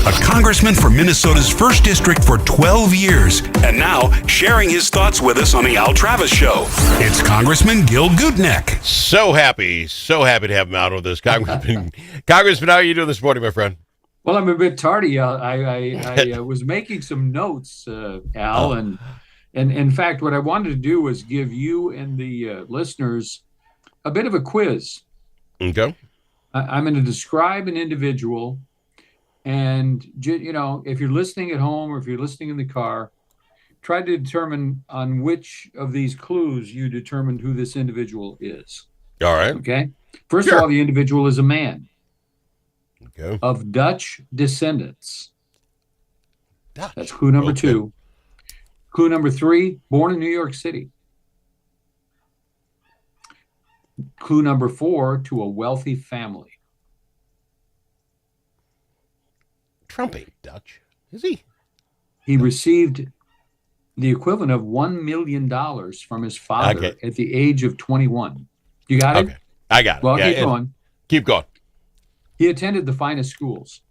a congressman for Minnesota's 1st District for 12 years, and now sharing his thoughts with us on the Al Travis Show. It's Congressman Gil Gutknecht. So happy to have him out with us. Congressman, how are you doing this morning, my friend? Well, I'm a bit tardy. I was making some notes, Al, and in fact, what I wanted to do was give you and the listeners a bit of a quiz. Okay. I'm going to describe an individual, and if you're listening at home or if you're listening in the car, try to determine on which of these clues you determined who this individual is. All right. Okay. First of all, the individual is a man. Okay. Of Dutch descendants. Dutch. That's clue number 2. Clue number 3, born in New York City. Clue number 4, to a wealthy family. Trump ain't Dutch, is he? He received the equivalent of $1 million from his father at the age of 21. You got it? Okay. I got it. Well, keep going. Keep going. He attended the finest schools.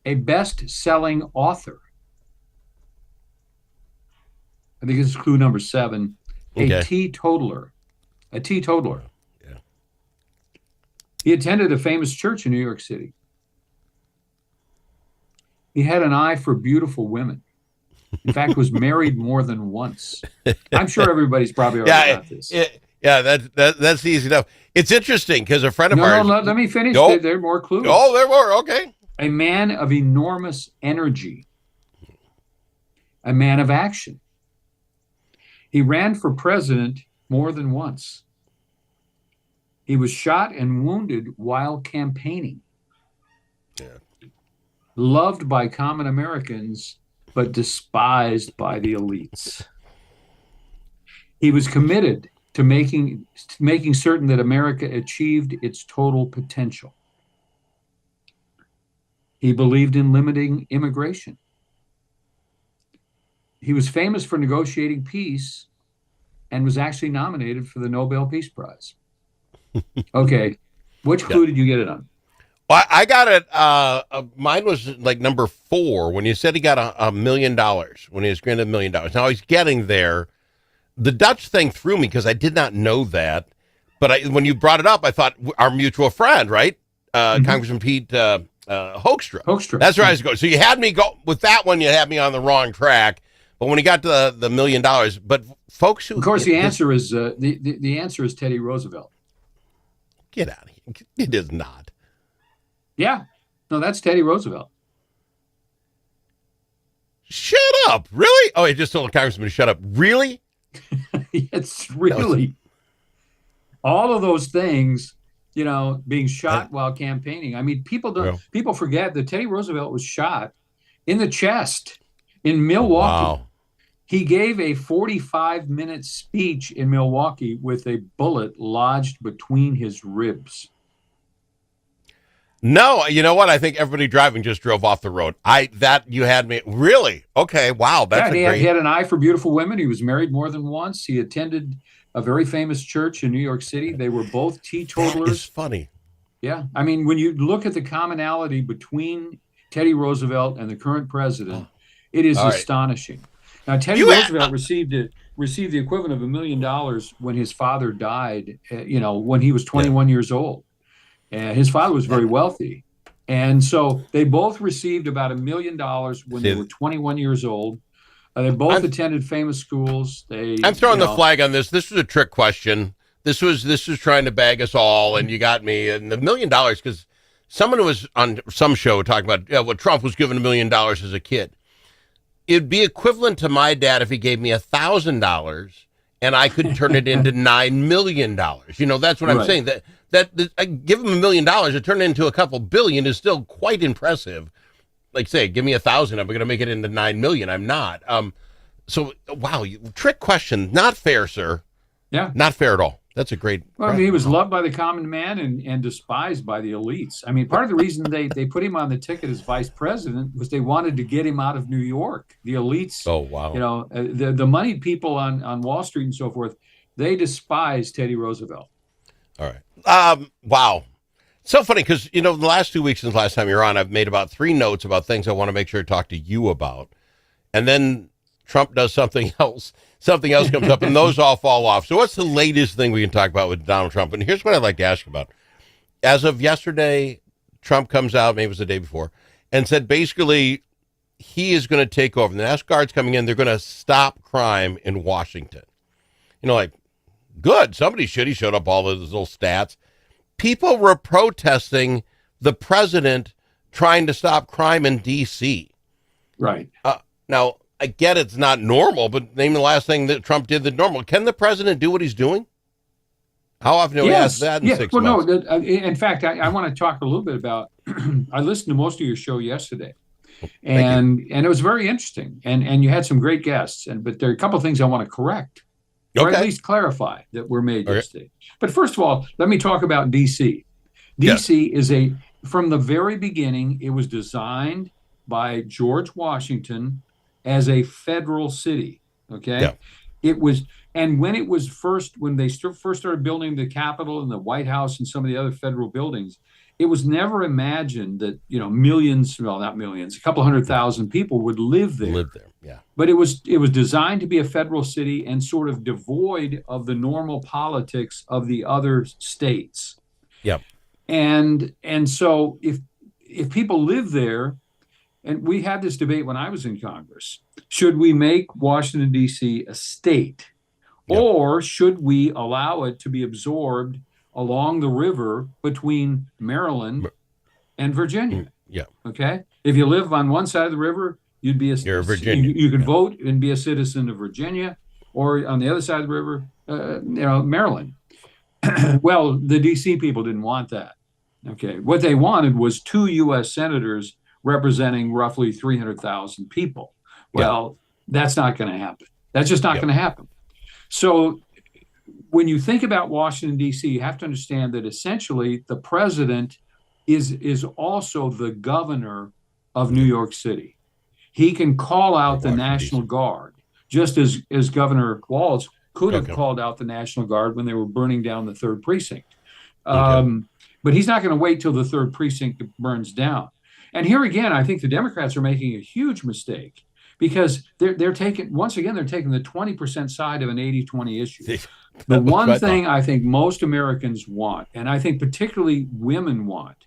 A best-selling author. I think this is clue number 7. A teetotaler. A teetotaler. Yeah. He attended a famous church in New York City. He had an eye for beautiful women. In fact, was married more than once. I'm sure everybody's probably already got this. That's easy enough. It's interesting because a friend of ours. No, let me finish. There are more clues. Oh, there are more. Okay. A man of enormous energy. A man of action. He ran for president more than once. He was shot and wounded while campaigning. Yeah. Loved by common Americans, but despised by the elites. He was committed to making certain that America achieved its total potential. He believed in limiting immigration. He was famous for negotiating peace and was actually nominated for the Nobel Peace Prize. Okay. Which clue did you get it on? Well, I got it. Mine was like number 4 when you said he got $1 million, when he was granted $1 million. Now he's getting there. The Dutch thing threw me because I did not know that. But when you brought it up, I thought our mutual friend, right? Congressman Pete Hoekstra. That's where I was going. So you had me go with that one. You had me on the wrong track. But when he got to the $1 million, but folks who, of course, the answer is the answer is Teddy Roosevelt. Get out of here! It is not. Yeah, no, that's Teddy Roosevelt. Shut up! Really? Oh, he just told the congressman to shut up. Really? It's really all of those things. Being shot while campaigning. I mean, people forget that Teddy Roosevelt was shot in the chest in Milwaukee. Wow. He gave a 45-minute speech in Milwaukee with a bullet lodged between his ribs. No, you know what? I think everybody driving just drove off the road. You had me. Really? Okay. Wow. That's he had an eye for beautiful women. He was married more than once. He attended a very famous church in New York City. They were both teetotalers. It's funny. Yeah. I mean, when you look at the commonality between Teddy Roosevelt and the current president, it is astonishing. Now, Teddy Roosevelt received the equivalent of $1 million when his father died, when he was 21 years old. And his father was very wealthy. And so they both received about $1 million when they were 21 years old. They both attended famous schools. I'm throwing the flag on this. This was a trick question. This was trying to bag us all, and you got me. And the $1 million, because someone was on some show talking about Trump was given $1 million as a kid. It'd be equivalent to my dad if he gave me $1,000 and I could turn it into $9 million. That's what I'm saying. That I give him $1 million to turn it into a couple billion is still quite impressive. Like, say, give me $1,000, I'm going to make it into $9 million. I'm not. So, wow, trick question. Not fair, sir. Yeah. Not fair at all. That's a great. Well, I mean, he was loved by the common man and despised by the elites. I mean, part of the reason they put him on the ticket as vice president was they wanted to get him out of New York. The elites, oh wow, the moneyed people on Wall Street and so forth, they despised Teddy Roosevelt. All right. Wow. So funny because, the last 2 weeks since last time you're on, I've made about 3 notes about things I want to make sure to talk to you about. And then Trump does something else. Something else comes up, and those all fall off. So what's the latest thing we can talk about with Donald Trump? And here's what I'd like to ask you about. As of yesterday, Trump comes out, maybe it was the day before, and said basically he is going to take over. The National Guard's coming in. They're going to stop crime in Washington. Good. Somebody should. He showed up all those little stats. People were protesting the president trying to stop crime in D.C. Right. Now, I get it's not normal, but name the last thing that Trump did that's normal. Can the president do what he's doing? How often do we ask that in 6 months? No, in fact, I want to talk a little bit about, I listened to most of your show yesterday, and it was very interesting, and you had some great guests, but there are a couple of things I want to correct, or at least clarify that were made yesterday. But first of all, let me talk about D.C. D.C. is from the very beginning, it was designed by George Washington as a federal city, okay? Yeah. It was, and when they first started building the Capitol and the White House and some of the other federal buildings, it was never imagined that, millions, well, not millions, a couple 100,000 people would live there. Yeah. But it was designed to be a federal city and sort of devoid of the normal politics of the other states. Yep. And so if people live there, and we had this debate when I was in Congress, should we make Washington, D.C. a state? Yep. Or should we allow it to be absorbed along the river between Maryland and Virginia? Yeah. Okay. If you live on one side of the river, you're a Virginia. You could vote and be a citizen of Virginia, or on the other side of the river, Maryland. Well, the D.C. people didn't want that. Okay. What they wanted was 2 U.S. senators representing roughly 300,000 people. Well, that's not going to happen. That's just not going to happen. So when you think about Washington, D.C., you have to understand that essentially the president is also the governor of New York City. He can call out the National Guard, just as Governor Walz could have called out the National Guard when they were burning down the 3rd precinct. But he's not going to wait till the 3rd precinct burns down. And here again, I think the Democrats are making a huge mistake because they're taking the 20% side of an 80-20 issue. The one thing I think most Americans want, and I think particularly women want,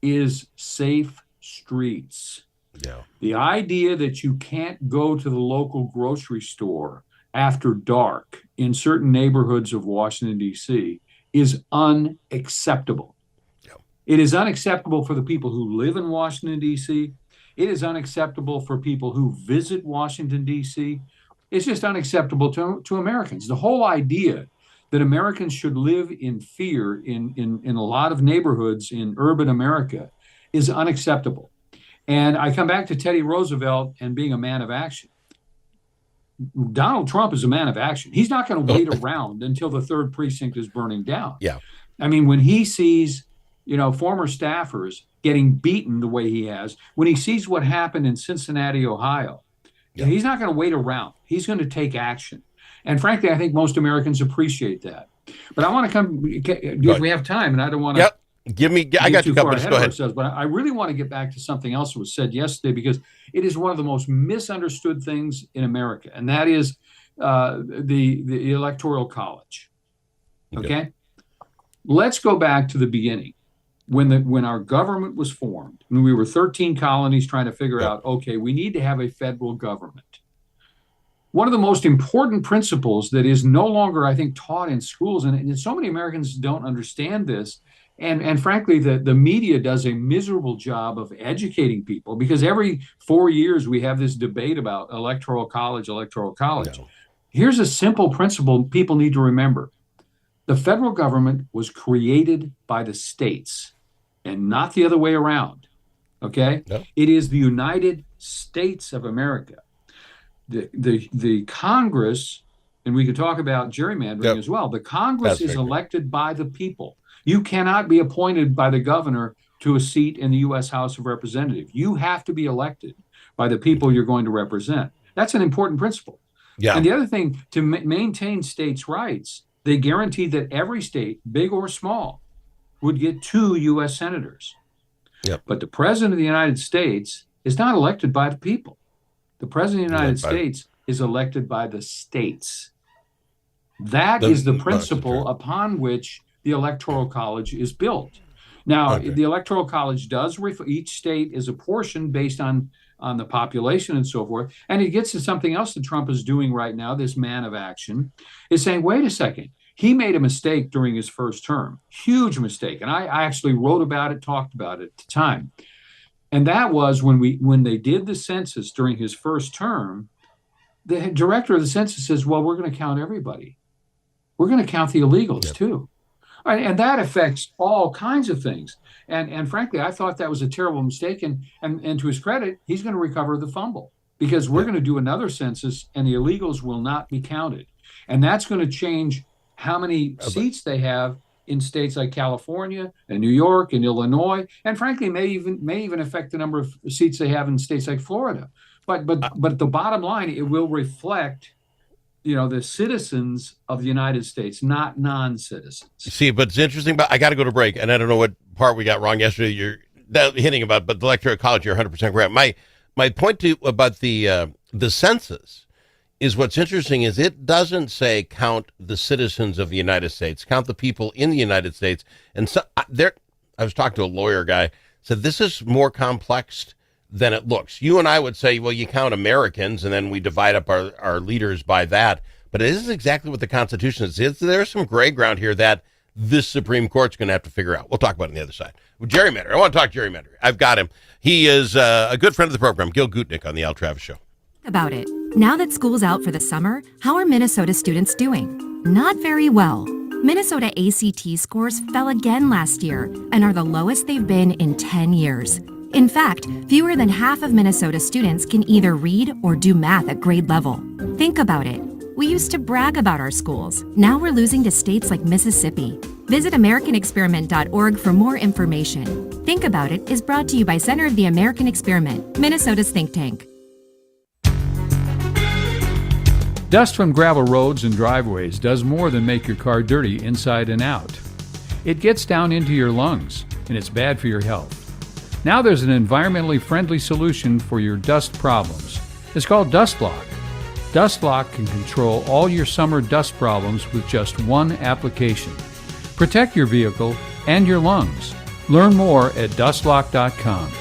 is safe streets. Yeah. The idea that you can't go to the local grocery store after dark in certain neighborhoods of Washington, D.C. is unacceptable. It is unacceptable for the people who live in Washington, D.C. It is unacceptable for people who visit Washington, D.C. It's just unacceptable to Americans. The whole idea that Americans should live in fear in a lot of neighborhoods in urban America is unacceptable. And I come back to Teddy Roosevelt and being a man of action. Donald Trump is a man of action. He's not going to wait around until the 3rd precinct is burning down. Yeah. I mean, when he sees former staffers getting beaten the way he has, when he sees what happened in Cincinnati, Ohio, he's not going to wait around. He's going to take action. And frankly, I think most Americans appreciate that. But I want to because we have time, and I don't want to. Yep. I got you covered. Go ahead. But I really want to get back to something else that was said yesterday, because it is one of the most misunderstood things in America, and that is the Electoral College. Okay? Let's go back to the beginning. When our government was formed, when we were 13 colonies trying to figure out, okay, we need to have a federal government. One of the most important principles that is no longer, I think, taught in schools, and so many Americans don't understand this, and frankly, the media does a miserable job of educating people, because every 4 years we have this debate about electoral college. No. Here's a simple principle people need to remember. The federal government was created by the states and not the other way around. Okay? No. It is the United States of America. The Congress, and we could talk about gerrymandering as well. The Congress is elected by the people. You cannot be appointed by the governor to a seat in the U.S. House of Representatives. You have to be elected by the people you're going to represent. That's an important principle. Yeah. And the other thing, to maintain states' rights, they guarantee that every state, big or small, would get 2 U.S. senators. Yep. But the president of the United States is not elected by the people. The president of the United States is elected by the states. That is the principle upon which the Electoral College is built. Now, the Electoral College does, each state is apportioned based on the population and so forth. And it gets to something else that Trump is doing right now, this man of action, is saying, wait a second, he made a mistake during his first term, huge mistake. And I actually wrote about it, talked about it at the time. And that was when they did the census during his first term, the director of the census says, well, we're going to count everybody. We're going to count the illegals too. And that affects all kinds of things. And frankly, I thought that was a terrible mistake. And to his credit, he's going to recover the fumble because we're going to do another census and the illegals will not be counted. And that's going to change how many seats they have in states like California and New York and Illinois, and frankly, may even affect the number of seats they have in states like Florida. But the bottom line, it will reflect, the citizens of the United States, not non-citizens. See, but it's interesting. But I got to go to break, and I don't know what part we got wrong yesterday. You're hitting about, but the Electoral College, you're 100% correct. My point about the census is what's interesting is it doesn't say count the citizens of the United States, count the people in the United States. And so I was talking to a lawyer guy, said this is more complex than it looks. You and I would say, well, you count Americans and then we divide up our leaders by that. But it isn't exactly what the Constitution is. There's some gray ground here that this Supreme Court's going to have to figure out. We'll talk about it on the other side. Gerrymander. I want to talk gerrymander. I've got him. He is a good friend of the program, Gil Gutknecht on the Al Travis Show. About it. Now that school's out for the summer, how are Minnesota students doing? Not very well. Minnesota ACT scores fell again last year and are the lowest they've been in 10 years. In fact, fewer than half of Minnesota students can either read or do math at grade level. Think about it. We used to brag about our schools. Now we're losing to states like Mississippi. Visit AmericanExperiment.org for more information. Think About It is brought to you by Center of the American Experiment, Minnesota's think tank. Dust from gravel roads and driveways does more than make your car dirty inside and out. It gets down into your lungs, and it's bad for your health. Now there's an environmentally friendly solution for your dust problems. It's called DustBlock. DustBlock can control all your summer dust problems with just one application. Protect your vehicle and your lungs. Learn more at dustblock.com.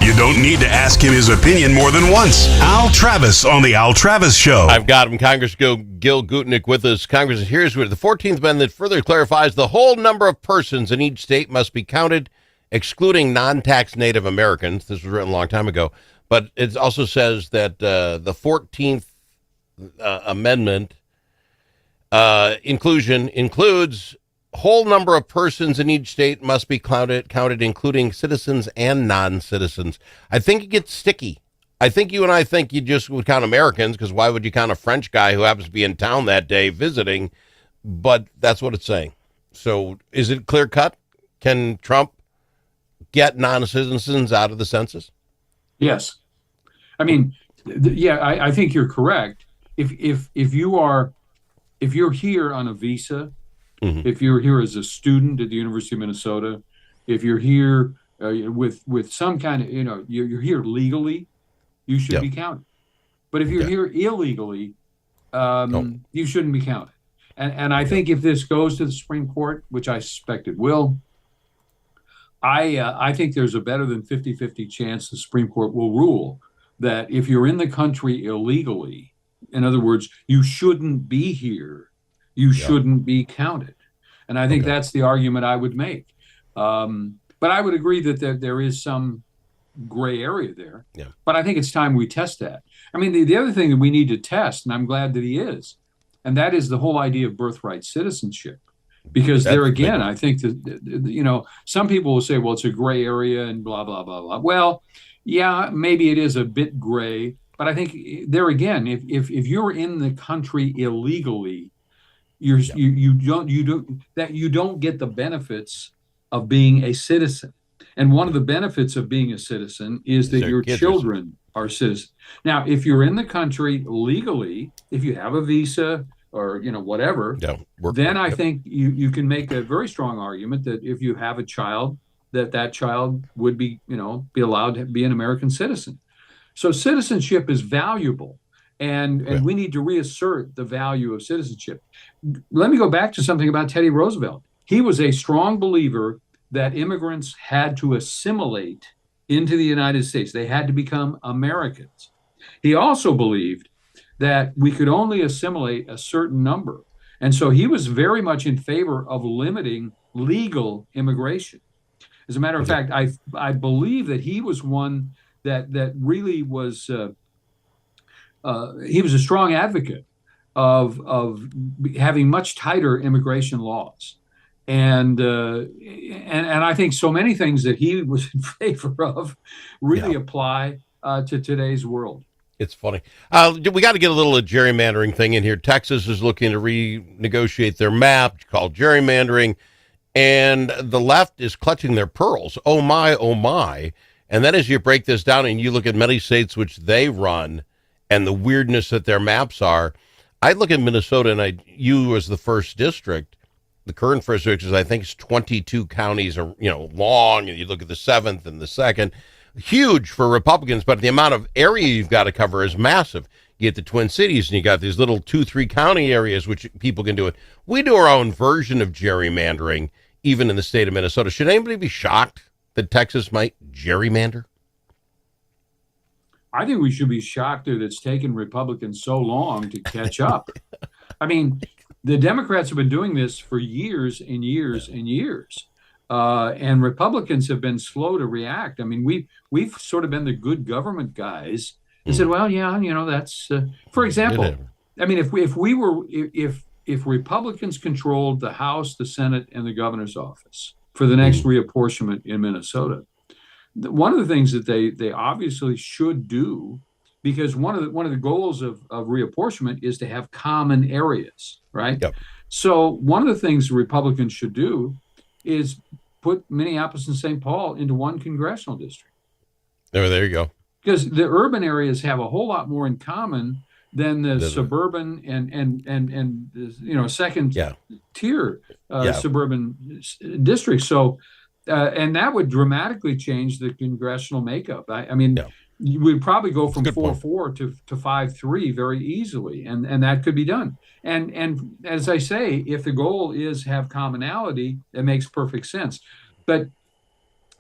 You don't need to ask him his opinion more than once. Al Travis on the Al Travis Show. I've got him, Congressman Gil Gutknecht, with us. Congressman, here's where the 14th Amendment further clarifies the whole number of persons in each state must be counted, excluding non-tax Native Americans. This was written a long time ago. But it also says that the 14th Amendment inclusion includes whole number of persons in each state must be counted, including citizens and non-citizens. I think it gets sticky. I think you and I think you just would count Americans, because why would you count a French guy who happens to be in town that day visiting? But that's what it's saying. So is it clear cut? Can Trump get non-citizens out of the census? Yes. I mean, I think you're correct. If you're here on a visa, if you're here as a student at the University of Minnesota, if you're here with some kind of, you're here legally, you should be counted. But if you're here illegally, you shouldn't be counted. And I think if this goes to the Supreme Court, which I suspect it will, I think there's a better than 50-50 chance the Supreme Court will rule that if you're in the country illegally, in other words, you shouldn't be here, you shouldn't be counted. And I think that's the argument I would make. But I would agree that there is some gray area there. Yeah. But I think it's time we test that. I mean, the other thing that we need to test, and I'm glad that he is, and that is the whole idea of birthright citizenship. Because there again, I think that, some people will say, well, it's a gray area and blah, blah, blah, blah. Well, yeah, maybe it is a bit gray. But I think there again, if you're in the country illegally, you don't get the benefits of being a citizen. And one of the benefits of being a citizen is that your children are citizens. Now, if you're in the country legally, if you have a visa or whatever, then I think you can make a very strong argument that if you have a child, that child would be allowed to be an American citizen. So citizenship is valuable, and we need to reassert the value of citizenship. Let me go back to something about Teddy Roosevelt. He was a strong believer that immigrants had to assimilate into the United States. They had to become Americans. He also believed that we could only assimilate a certain number. And so he was very much in favor of limiting legal immigration. As a matter of fact, I believe that he was one that really was, he was a strong advocate of having much tighter immigration laws. And I think so many things that he was in favor of really apply to today's world. It's funny. We got to get a little gerrymandering thing in here. Texas is looking to renegotiate their map called gerrymandering, and the left is clutching their pearls. Oh my, oh my. And then as you break this down and you look at many states which they run and the weirdness that their maps are, I look at Minnesota and you as the first district, the current first district is, I think, it's 22 counties are, long, and you look at the 7th and the 2nd. Huge for Republicans, but the amount of area you've got to cover is massive. You get the Twin Cities, and you got these little 2-3 county areas which people can do it. We do our own version of gerrymandering, even in the state of Minnesota. Should anybody be shocked that Texas might gerrymander? I think we should be shocked that it's taken Republicans so long to catch up. I mean, the Democrats have been doing this for years and years and years. And Republicans have been slow to react. I mean, we've sort of been the good government guys. They said, well, that's, for example, I mean, if Republicans controlled the House, the Senate, and the governor's office for the next reapportionment in Minnesota, one of the things that they obviously should do, because one of the goals of reapportionment is to have common areas, right? Yep. So one of the things the Republicans should do is put Minneapolis and St. Paul into one congressional district. There you go. Because the urban areas have a whole lot more in common than the suburban and second tier suburban districts. So and that would dramatically change the congressional makeup. I mean, we'd probably go from Good point. 4-4 to 5-3 very easily, and that could be done. And as I say, if the goal is have commonality, it makes perfect sense. But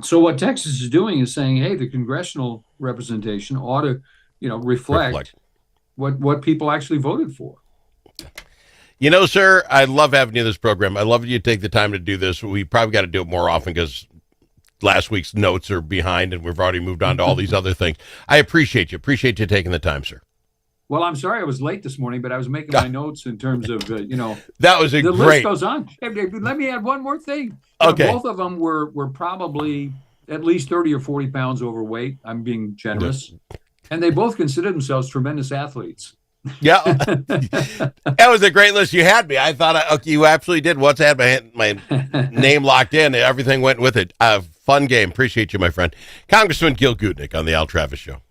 so what Texas is doing is saying, hey, the congressional representation ought to, reflect what people actually voted for. You know, sir, I love having you in this program. I love you take the time to do this. We probably got to do it more often because last week's notes are behind and we've already moved on to all these other things. I appreciate you. Appreciate you taking the time, sir. Well, I'm sorry I was late this morning, but I was making my notes in terms of, that was the great. list goes on. Hey, let me add one more thing. Okay. Both of them were probably at least 30 or 40 pounds overweight. I'm being generous. And they both consider themselves tremendous athletes. Yeah. That was a great list. You had me. I thought you absolutely did. Once I had my name locked in, everything went with it. Fun game. Appreciate you, my friend. Congressman Gil Gutknecht on the Al Travis Show.